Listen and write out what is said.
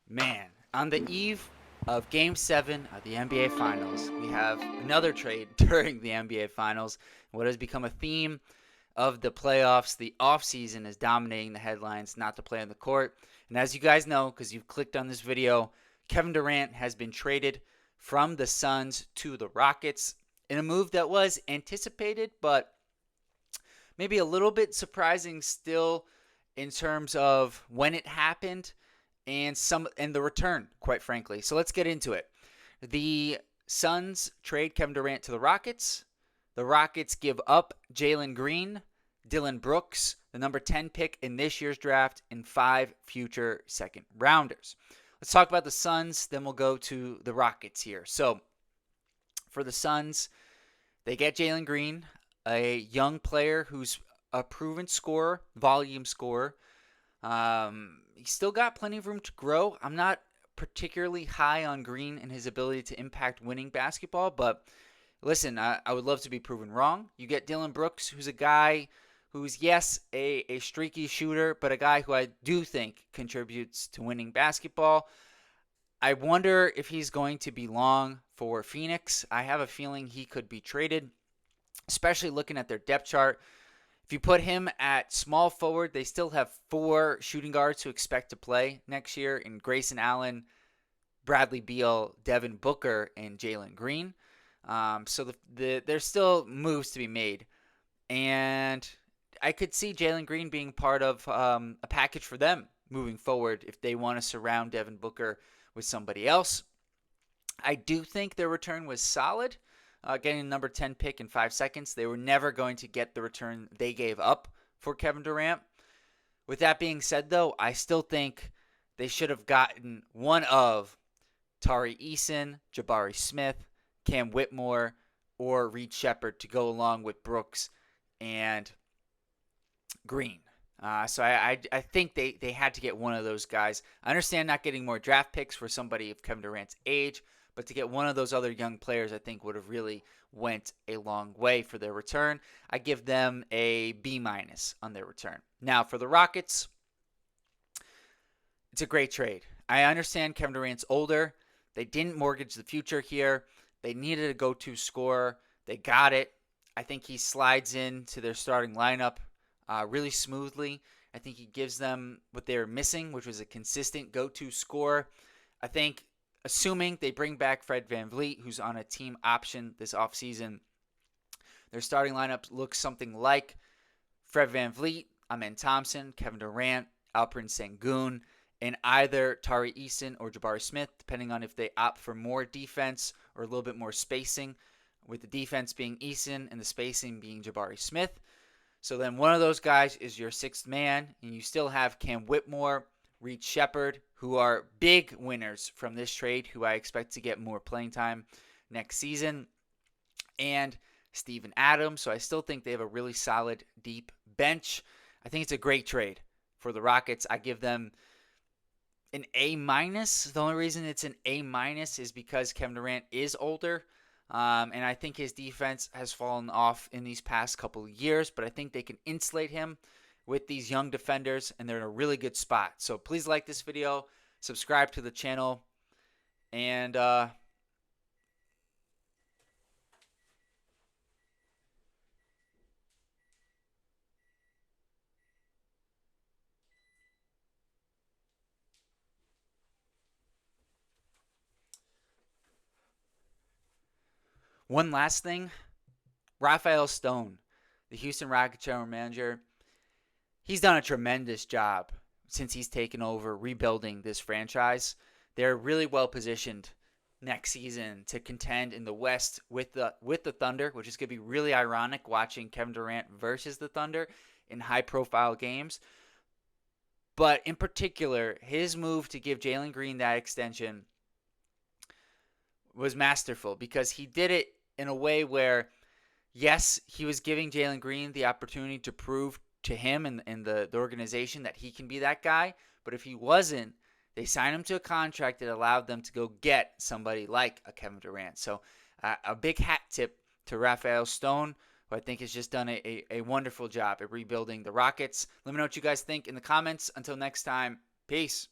Man, on the eve of Game 7 of the NBA Finals, we have another trade during the NBA Finals. What has become a theme of the playoffs, the offseason is dominating the headlines, not to play on the court. And as you guys know, because you've clicked on this video, Kevin Durant has been traded from the Suns to the Rockets in a move that was anticipated, but maybe a little bit surprising still in terms of when it happened and the return, quite frankly. So let's get into it. The Suns trade Kevin Durant to the Rockets. The Rockets give up Jalen Green, Dillon Brooks, the number 10 pick in this year's draft, and 5 future second rounders. Let's talk about the Suns, then we'll go to the Rockets here. So for the Suns, they get Jalen Green, a young player who's a proven scorer, volume scorer. He's still got plenty of room to grow. I'm not particularly high on Green and his ability to impact winning basketball, but listen, I would love to be proven wrong. You get Dillon Brooks, who's a guy who's, yes, a streaky shooter, but a guy who I do think contributes to winning basketball. I wonder if he's going to be long for Phoenix. I have a feeling he could be traded, especially looking at their depth chart. If you put him at small forward, they still have 4 shooting guards who expect to play next year in Grayson Allen, Bradley Beal, Devin Booker, and Jalen Green. So there's still moves to be made. And I could see Jalen Green being part of a package for them moving forward if they want to surround Devin Booker with somebody else. I do think their return was solid. Getting a number 10 pick in 5 seconds. They were never going to get the return they gave up for Kevin Durant. With that being said, though, I still think they should have gotten one of Tari Eason, Jabari Smith, Cam Whitmore, or Reed Shepherd to go along with Brooks and Green. So I think they had to get one of those guys. I understand not getting more draft picks for somebody of Kevin Durant's age, but to get one of those other young players, I think would have really went a long way for their return. I give them a B- on their return. Now, for the Rockets, it's a great trade. I understand Kevin Durant's older. They didn't mortgage the future here. They needed a go-to scorer. They got it. I think he slides into their starting lineup really smoothly. I think he gives them what they were missing, which was a consistent go-to scorer. I think assuming they bring back Fred VanVleet, who's on a team option this offseason, their starting lineup looks something like Fred VanVleet, Amen Thompson, Kevin Durant, Alperen Sengun, and either Tari Eason or Jabari Smith, depending on if they opt for more defense or a little bit more spacing, with the defense being Eason and the spacing being Jabari Smith. So then one of those guys is your sixth man, and you still have Cam Whitmore, Reed Shepherd, who are big winners from this trade, who I expect to get more playing time next season, and Steven Adams. So I still think they have a really solid, deep bench. I think it's a great trade for the Rockets. I give them an A-. The only reason it's an A- is because Kevin Durant is older. And I think his defense has fallen off in these past couple of years, but I think they can insulate him with these young defenders, and they're in a really good spot. So please like this video, subscribe to the channel, and one last thing, Rafael Stone, the Houston Rockets general manager, he's done a tremendous job since he's taken over rebuilding this franchise. They're really well positioned next season to contend in the West with the Thunder, which is going to be really ironic watching Kevin Durant versus the Thunder in high-profile games. But in particular, his move to give Jalen Green that extension was masterful because he did it in a way where, yes, he was giving Jalen Green the opportunity to prove to him and the organization that he can be that guy. But if he wasn't, they signed him to a contract that allowed them to go get somebody like a Kevin Durant. So a big hat tip to Rafael Stone, who I think has just done a wonderful job at rebuilding the Rockets. Let me know what you guys think in the comments. Until next time, peace.